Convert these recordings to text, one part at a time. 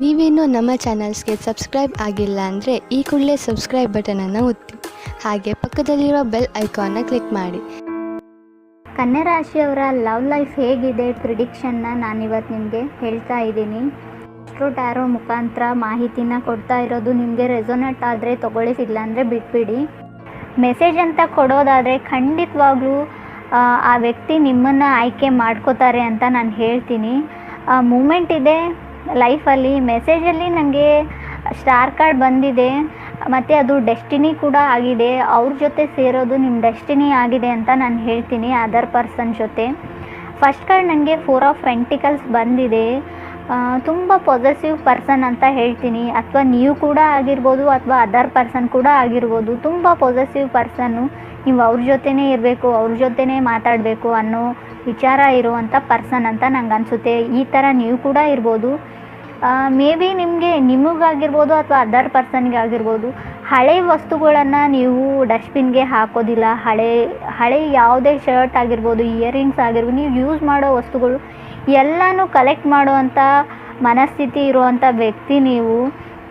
ನೀವಿನ್ನೂ ನಮ್ಮ ಚಾನಲ್ಸ್ಗೆ ಸಬ್ಸ್ಕ್ರೈಬ್ ಆಗಿಲ್ಲ ಅಂದರೆ ಈ ಕೂಡಲೇ ಸಬ್ಸ್ಕ್ರೈಬ್ ಬಟನನ್ನು ಒತ್ತಿ, ಹಾಗೆ ಪಕ್ಕದಲ್ಲಿರೋ ಬೆಲ್ ಐಕಾನ್ನ ಕ್ಲಿಕ್ ಮಾಡಿ. ಕನ್ಯಾ ರಾಶಿಯವರ ಲವ್ ಲೈಫ್ ಹೇಗಿದೆ ಪ್ರಿಡಿಕ್ಷನ್ನ ನಾನಿವತ್ತು ನಿಮಗೆ ಹೇಳ್ತಾ ಇದ್ದೀನಿ. ಟ್ಯಾರೋ ಮುಖಾಂತರ ಮಾಹಿತಿನ ಕೊಡ್ತಾ ಇರೋದು. ನಿಮಗೆ ರೆಸೊನೇಟ್ ಆದರೆ ತೊಗೊಳ್ಳಿ, ಇಲ್ಲಾಂದರೆ ಬಿಟ್ಬಿಡಿ. ಮೆಸೇಜ್ ಅಂತ ಕೊಡೋದಾದರೆ ಖಂಡಿತವಾಗ್ಲೂ ಆ ವ್ಯಕ್ತಿ ನಿಮ್ಮನ್ನು ಆಯ್ಕೆ ಮಾಡ್ಕೋತಾರೆ ಅಂತ ನಾನು ಹೇಳ್ತೀನಿ. ಮೂಮೆಂಟ್ ಇದೆ ಲೈಫಲ್ಲಿ. ಮೆಸೇಜಲ್ಲಿ ನನಗೆ ಸ್ಟಾರ್ ಕಾರ್ಡ್ ಬಂದಿದೆ ಮತ್ತು ಅದು ಡೆಸ್ಟಿನಿ ಕೂಡ ಆಗಿದೆ. ಅವ್ರ ಜೊತೆ ಸೇರೋದು ನಿಮ್ಮ ಡೆಸ್ಟಿನಿ ಆಗಿದೆ ಅಂತ ನಾನು ಹೇಳ್ತೀನಿ, ಅದರ್ ಪರ್ಸನ್ ಜೊತೆ. ಫಸ್ಟ್ ಕಾರ್ಡ್ ನನಗೆ 4 ಆಫ್ ಪೆಂಟಿಕಲ್ಸ್ ಬಂದಿದೆ. ತುಂಬ ಪಾಸಿಟಿವ್ ಪರ್ಸನ್ ಅಂತ ಹೇಳ್ತೀನಿ, ಅಥವಾ ನೀವು ಕೂಡ ಆಗಿರ್ಬೋದು ಅಥವಾ ಅದರ್ ಪರ್ಸನ್ ಕೂಡ ಆಗಿರ್ಬೋದು. ತುಂಬ ಪಾಸಿಟಿವ್ ಪರ್ಸನ್ನು, ನೀವು ಅವ್ರ ಜೊತೆನೇ ಇರಬೇಕು, ಅವ್ರ ಜೊತೆನೇ ಮಾತಾಡಬೇಕು ಅನ್ನೋ ವಿಚಾರ ಇರುವಂಥ ಪರ್ಸನ್ ಅಂತ ನಂಗೆ ಅನಿಸುತ್ತೆ. ಈ ಥರ ನೀವು ಕೂಡ ಇರ್ಬೋದು. ಮೇ ಬಿ ನಿಮಗಾಗಿರ್ಬೋದು ಅಥವಾ ಅದರ್ ಪರ್ಸನ್ಗೆ ಆಗಿರ್ಬೋದು. ಹಳೆ ವಸ್ತುಗಳನ್ನು ನೀವು ಡಸ್ಟ್ಬಿನ್ಗೆ ಹಾಕೋದಿಲ್ಲ. ಹಳೆ ಯಾವುದೇ ಶರ್ಟ್ ಆಗಿರ್ಬೋದು, ಇಯರಿಂಗ್ಸ್ ಆಗಿರ್ಬೋದು, ನೀವು ಯೂಸ್ ಮಾಡೋ ವಸ್ತುಗಳು ಎಲ್ಲನೂ ಕಲೆಕ್ಟ್ ಮಾಡುವಂಥ ಮನಸ್ಥಿತಿ ಇರುವಂಥ ವ್ಯಕ್ತಿ ನೀವು.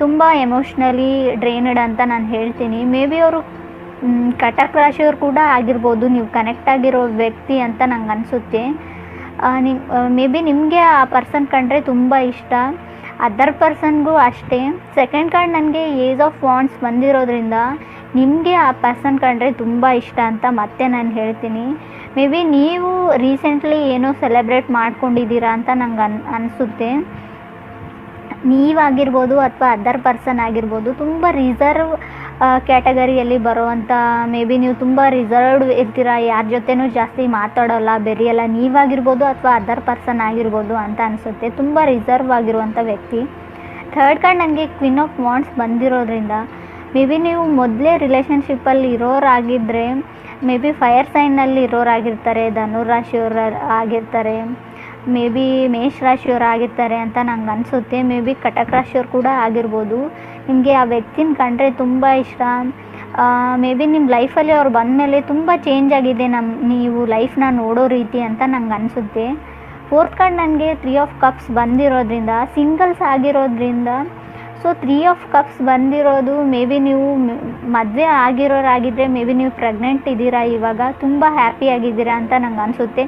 ತುಂಬ ಎಮೋಷ್ನಲಿ ಡ್ರೈನ್ಡ್ ಅಂತ ನಾನು ಹೇಳ್ತೀನಿ. ಮೇ ಬಿ ಅವರು ಕಟಕ್ ರಾಶಿಯವ್ರು ಕೂಡ ಆಗಿರ್ಬೋದು, ನೀವು ಕನೆಕ್ಟ್ ಆಗಿರೋ ವ್ಯಕ್ತಿ ಅಂತ ನಂಗೆ ಅನಿಸುತ್ತೆ. ಮೇ ಬಿ ನಿಮಗೆ ಆ ಪರ್ಸನ್ ಕಂಡ್ರೆ ತುಂಬ ಇಷ್ಟ, ಅದರ್ ಪರ್ಸನ್ಗೂ ಅಷ್ಟೇ. ಸೆಕೆಂಡ್ ಕಾರ್ಡ್ ನನಗೆ ಏಜ್ ಆಫ್ ವಾಂಡ್ಸ್ ಬಂದಿರೋದ್ರಿಂದ ನಿಮಗೆ ಆ ಪರ್ಸನ್ ಕಂಡ್ರೆ ತುಂಬ ಇಷ್ಟ ಅಂತ ಮತ್ತೆ ನಾನು ಹೇಳ್ತೀನಿ. ಮೇ ಬಿ ನೀವು ರೀಸೆಂಟ್ಲಿ ಏನೋ ಸೆಲೆಬ್ರೇಟ್ ಮಾಡ್ಕೊಂಡಿದ್ದೀರಾ ಅಂತ ನಂಗೆ ಅನಿಸುತ್ತೆ. ನೀವಾಗಿರ್ಬೋದು ಅಥವಾ ಅದರ್ ಪರ್ಸನ್ ಆಗಿರ್ಬೋದು, ತುಂಬ ರಿಸರ್ವ್ ಕ್ಯಾಟಗರಿಯಲ್ಲಿ ಬರುವಂಥ, ಮೇ ಬಿ ನೀವು ತುಂಬ ರಿಸರ್ವ್ಡ್ ಇರ್ತೀರ, ಯಾರ ಜೊತೆನೂ ಜಾಸ್ತಿ ಮಾತಾಡೋಲ್ಲ, ಬೆರೆಯಲ್ಲ. ನೀವಾಗಿರ್ಬೋದು ಅಥವಾ ಅದರ್ ಪರ್ಸನ್ ಆಗಿರ್ಬೋದು ಅಂತ ಅನಿಸುತ್ತೆ. ತುಂಬ ರಿಸರ್ವ್ ಆಗಿರುವಂಥ ವ್ಯಕ್ತಿ. ಥರ್ಡ್ ಕಾರ್ಡ್ ನನಗೆ ಕ್ವೀನ್ ಆಫ್ ವಾಂಡ್ಸ್ ಬಂದಿರೋದ್ರಿಂದ ಮೇ ಬಿ ನೀವು ಮೊದಲೇ ರಿಲೇಷನ್ಶಿಪ್ಪಲ್ಲಿ ಇರೋರಾಗಿದ್ದರೆ, ಮೇ ಬಿ ಫೈರ್ ಸೈನ್ನಲ್ಲಿ ಇರೋರಾಗಿರ್ತಾರೆ, ಧನುರಾಶಿಯವರು ಆಗಿರ್ತಾರೆ, ಮೇ ಬಿ ಮೇಷ ರಾಶಿಯವರು ಆಗಿರ್ತಾರೆ ಅಂತ ನಂಗೆ ಅನಿಸುತ್ತೆ. ಮೇ ಬಿ ಕಟಕ್ ರಾಶಿಯವ್ರು ಕೂಡ ಆಗಿರ್ಬೋದು. ನಿಮಗೆ ಆ ವ್ಯಕ್ತಿನ ಕಂಡ್ರೆ ತುಂಬ ಇಷ್ಟ. ಮೇ ಬಿ ನಿಮ್ಮ ಲೈಫಲ್ಲಿ ಅವ್ರು ಬಂದಮೇಲೆ ತುಂಬ ಚೇಂಜ್ ಆಗಿದೆ ನೀವು ಲೈಫ್ನ ನೋಡೋ ರೀತಿ ಅಂತ ನಂಗೆ ಅನಿಸುತ್ತೆ. ಫೋರ್ತ್ ಕಾರ್ಡ್ ನನಗೆ 3 ಆಫ್ ಕಪ್ಸ್ ಬಂದಿರೋದ್ರಿಂದ, ಸಿಂಗಲ್ಸ್ ಆಗಿರೋದ್ರಿಂದ, ಸೊ 3 ಆಫ್ ಕಪ್ಸ್ ಬಂದಿರೋದು, ಮೇ ಬಿ ನೀವು ಮದುವೆ ಆಗಿರೋರಾಗಿದ್ದರೆ, ಮೇ ಬಿ ನೀವು ಪ್ರೆಗ್ನೆಂಟ್ ಇದ್ದೀರಾ, ಇವಾಗ ತುಂಬ ಹ್ಯಾಪಿಯಾಗಿದ್ದೀರಾ ಅಂತ ನಂಗೆ ಅನಿಸುತ್ತೆ.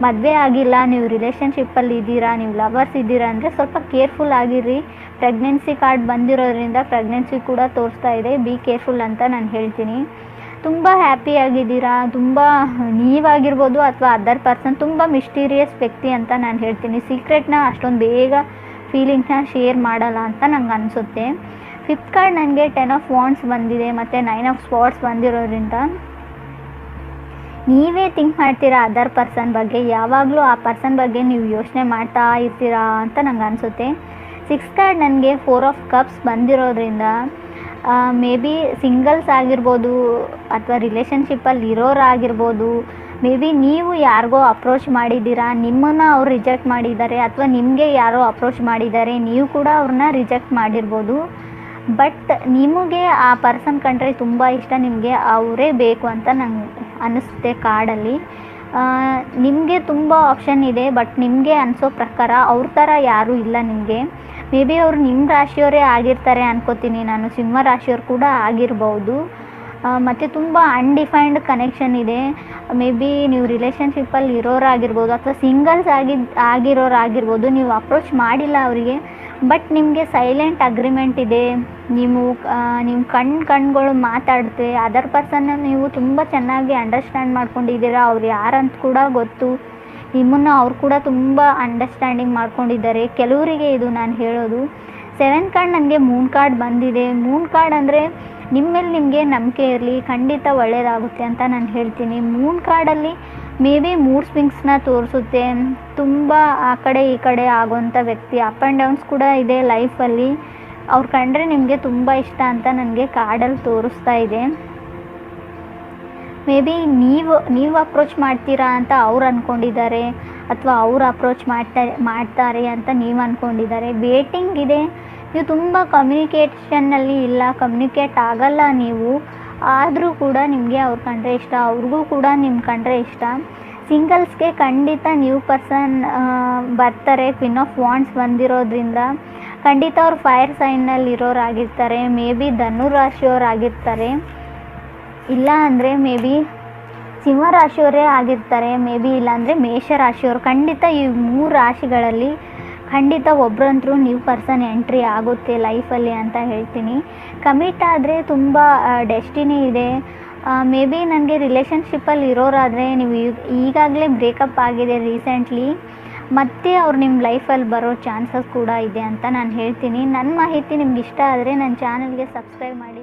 ಮದುವೆ ಆಗಿಲ್ಲ, ನೀವು ರಿಲೇಷನ್ಶಿಪ್ಪಲ್ಲಿ ಇದ್ದೀರಾ, ನೀವು ಲವರ್ಸ್ ಇದ್ದೀರಾ ಅಂದರೆ ಸ್ವಲ್ಪ ಕೇರ್ಫುಲ್ ಆಗಿರಿ. ಪ್ರೆಗ್ನೆನ್ಸಿ ಕಾರ್ಡ್ ಬಂದಿರೋದ್ರಿಂದ ಪ್ರೆಗ್ನೆನ್ಸಿ ಕೂಡ ತೋರಿಸ್ತಾ ಇದೆ, ಬಿ ಕೇರ್ಫುಲ್ ಅಂತ ನಾನು ಹೇಳ್ತೀನಿ. ತುಂಬ ಹ್ಯಾಪಿಯಾಗಿದ್ದೀರಾ, ತುಂಬ ನೀವಾಗಿರ್ಬೋದು ಅಥವಾ ಅದರ್ ಪರ್ಸನ್ ತುಂಬ ಮಿಸ್ಟೀರಿಯಸ್ ವ್ಯಕ್ತಿ ಅಂತ ನಾನು ಹೇಳ್ತೀನಿ. ಸೀಕ್ರೆಟ್ನ ಅಷ್ಟೊಂದು ಬೇಗ ಫೀಲಿಂಗ್ಸ್ನ ಶೇರ್ ಮಾಡಲ್ಲ ಅಂತ ನಂಗೆ ಅನಿಸುತ್ತೆ. ಫಿಫ್ತ್ ಕಾರ್ಡ್ ನನಗೆ 10 ಆಫ್ ವಾಂಡ್ಸ್ ಬಂದಿದೆ ಮತ್ತು 9 ಆಫ್ ಸ್ಪಾಟ್ಸ್ ಬಂದಿರೋದ್ರಿಂದ ನೀವೇ ಥಿಂಕ್ ಮಾಡ್ತೀರಾ ಅದರ್ ಪರ್ಸನ್ ಬಗ್ಗೆ. ಯಾವಾಗಲೂ ಆ ಪರ್ಸನ್ ಬಗ್ಗೆ ನೀವು ಯೋಚನೆ ಮಾಡ್ತಾ ಇರ್ತೀರಾ ಅಂತ ನಂಗೆ ಅನಿಸುತ್ತೆ. ಸಿಕ್ಸ್ ಕಾರ್ಡ್ ನನಗೆ 4 ಆಫ್ ಕಪ್ಸ್ ಬಂದಿರೋದ್ರಿಂದ ಮೇ ಬಿ ಸಿಂಗಲ್ಸ್ ಆಗಿರ್ಬೋದು ಅಥವಾ ರಿಲೇಷನ್ಶಿಪ್ಪಲ್ಲಿ ಇರೋರಾಗಿರ್ಬೋದು. ಮೇ ಬಿ ನೀವು ಯಾರಿಗೋ ಅಪ್ರೋಚ್ ಮಾಡಿದ್ದೀರಾ, ನಿಮ್ಮನ್ನು ಅವ್ರು ರಿಜೆಕ್ಟ್ ಮಾಡಿದ್ದಾರೆ, ಅಥವಾ ನಿಮಗೆ ಯಾರೋ ಅಪ್ರೋಚ್ ಮಾಡಿದ್ದಾರೆ, ನೀವು ಕೂಡ ಅವ್ರನ್ನ ರಿಜೆಕ್ಟ್ ಮಾಡಿರ್ಬೋದು. ಬಟ್ ನಿಮಗೆ ಆ ಪರ್ಸನ್ ಕಂಡ್ರೆ ತುಂಬ ಇಷ್ಟ, ನಿಮಗೆ ಅವರೇ ಬೇಕು ಅಂತ ನಂಗೆ ಅನ್ನಿಸುತ್ತೆ ಕಾರ್ಡಲ್ಲಿ. ನಿಮಗೆ ತುಂಬ ಆಪ್ಷನ್ ಇದೆ, ಬಟ್ ನಿಮಗೆ ಅನಿಸೋ ಪ್ರಕಾರ ಅವ್ರ ಥರ ಯಾರೂ ಇಲ್ಲ ನಿಮಗೆ. ಮೇ ಬಿ ಅವರು ನಿಮ್ಮ ರಾಶಿಯವರೇ ಆಗಿರ್ತಾರೆ ಅನ್ಕೋತೀನಿ ನಾನು, ಸಿಂಹ ರಾಶಿಯವ್ರು ಕೂಡ ಆಗಿರ್ಬೋದು. ಮತ್ತು ತುಂಬ ಅನ್ಡಿಫೈನ್ಡ್ ಕನೆಕ್ಷನ್ ಇದೆ. ಮೇ ಬಿ ನೀವು ರಿಲೇಷನ್ಶಿಪ್ಪಲ್ಲಿ ಇರೋರಾಗಿರ್ಬೋದು ಅಥವಾ ಸಿಂಗಲ್ಸ್ ಆಗಿರೋರಾಗಿರ್ಬೋದು. ನೀವು ಅಪ್ರೋಚ್ ಮಾಡಿಲ್ಲ ಅವರಿಗೆ, ಬಟ್ ನಿಮಗೆ ಸೈಲೆಂಟ್ ಅಗ್ರಿಮೆಂಟ್ ಇದೆ. ನಿಮ್ಮ ಕಣ್ಗಳು ಮಾತಾಡುತ್ತೆ. ಅದರ್ ಪರ್ಸನ್ನ ನೀವು ತುಂಬ ಚೆನ್ನಾಗಿ ಅಂಡರ್ಸ್ಟ್ಯಾಂಡ್ ಮಾಡ್ಕೊಂಡಿದ್ದೀರಾ, ಅವ್ರು ಯಾರಂತ ಕೂಡ ಗೊತ್ತು. ನಿಮ್ಮನ್ನು ಅವ್ರು ಕೂಡ ತುಂಬ ಅಂಡರ್ಸ್ಟ್ಯಾಂಡಿಂಗ್ ಮಾಡ್ಕೊಂಡಿದ್ದಾರೆ ಕೆಲವರಿಗೆ, ಇದು ನಾನು ಹೇಳೋದು. 7th ಕಾರ್ಡ್ ನನಗೆ ಮೂನ್ ಕಾರ್ಡ್ ಬಂದಿದೆ. ಮೂನ್ ಕಾರ್ಡ್ ಅಂದರೆ ನಿಮ್ಮ ಮೇಲೆ ನಿಮಗೆ ನಂಬಿಕೆ ಇರಲಿ, ಖಂಡಿತ ಒಳ್ಳೆಯದಾಗುತ್ತೆ ಅಂತ ನಾನು ಹೇಳ್ತೀನಿ. ಮೂನ್ ಕಾರ್ಡಲ್ಲಿ ಮೇ ಬಿ ಮೂಡ್ ಸ್ವಿಂಗ್ಸ್ನ ತೋರಿಸುತ್ತೆ. ತುಂಬ ಆ ಕಡೆ ಈ ಕಡೆ ಆಗೋವಂಥ ವ್ಯಕ್ತಿ, ಅಪ್ ಆ್ಯಂಡ್ ಡೌನ್ಸ್ ಕೂಡ ಇದೆ ಲೈಫಲ್ಲಿ. ಅವ್ರು ಕಂಡ್ರೆ ನಿಮಗೆ ತುಂಬ ಇಷ್ಟ ಅಂತ ನನಗೆ ಕಾರ್ಡಲ್ಲಿ ತೋರಿಸ್ತಾ ಇದೆ. ಮೇ ಬಿ ನೀವು ಅಪ್ರೋಚ್ ಮಾಡ್ತೀರಾ ಅಂತ ಅವ್ರು ಅಂದ್ಕೊಂಡಿದ್ದಾರೆ, ಅಥವಾ ಅವ್ರು ಅಪ್ರೋಚ್ ಮಾಡ್ತಾರೆ ಅಂತ ನೀವು ಅಂದ್ಕೊಂಡಿದ್ದಾರೆ. ವೇಟಿಂಗ್ ಇದೆ. ನೀವು ತುಂಬ ಕಮ್ಯುನಿಕೇಷನ್ನಲ್ಲಿ ಇಲ್ಲ, ಕಮ್ಯುನಿಕೇಟ್ ಆಗಲ್ಲ ನೀವು, ಆದರೂ ಕೂಡ ನಿಮಗೆ ಅವ್ರು ಕಂಡ್ರೆ ಇಷ್ಟ, ಅವ್ರಿಗೂ ಕೂಡ ನಿಮ್ಮ ಕಂಡ್ರೆ ಇಷ್ಟ. ಸಿಂಗಲ್ಸ್ಗೆ ಖಂಡಿತ ನ್ಯೂ ಪರ್ಸನ್ ಬರ್ತಾರೆ. ಕ್ವೀನ್ ಆಫ್ ವಾಂಡ್ಸ್ ಬಂದಿರೋದ್ರಿಂದ ಖಂಡಿತ ಅವ್ರು ಫೈರ್ ಸೈನ್ನಲ್ಲಿ ಇರೋರಾಗಿರ್ತಾರೆ, ಮೇ ಬಿ ಧನು ರಾಶಿಯವರಾಗಿರ್ತಾರೆ, ಇಲ್ಲ ಅಂದರೆ ಮೇ ಬಿ ಸಿಂಹ ರಾಶಿಯವರೇ ಆಗಿರ್ತಾರೆ, ಮೇ ಬಿ ಇಲ್ಲಾಂದರೆ ಮೇಷ ರಾಶಿಯವರು. ಖಂಡಿತ ಈ 3 ರಾಶಿಗಳಲ್ಲಿ ಖಂಡಿತ ಒಬ್ಬರಂತರೂ ನ್ಯೂ ಪರ್ಸನ್ ಎಂಟ್ರಿ ಆಗುತ್ತೆ ಲೈಫಲ್ಲಿ ಅಂತ ಹೇಳ್ತೀನಿ. ಕಮಿಟ್ ಆದರೆ ತುಂಬ ಡೆಸ್ಟಿನಿ ಇದೆ. ಮೇ ಬಿ ನನಗೆ ರಿಲೇಷನ್ಶಿಪ್ಪಲ್ಲಿ ಇರೋರಾದರೆ ನೀವು ಈಗಾಗಲೇ ಬ್ರೇಕಪ್ ಆಗಿದೆ ರೀಸೆಂಟ್ಲಿ, ಮತ್ತೆ ಅವ್ರು ನಿಮ್ಮ ಲೈಫಲ್ಲಿ ಬರೋ ಚಾನ್ಸಸ್ ಕೂಡ ಇದೆ ಅಂತ ನಾನು ಹೇಳ್ತೀನಿ. ನನ್ನ ಮಾಹಿತಿ ನಿಮ್ಗೆ ಇಷ್ಟ ಆದರೆ ನನ್ನ ಚಾನಲ್ಗೆ ಸಬ್ಸ್ಕ್ರೈಬ್ ಮಾಡಿ.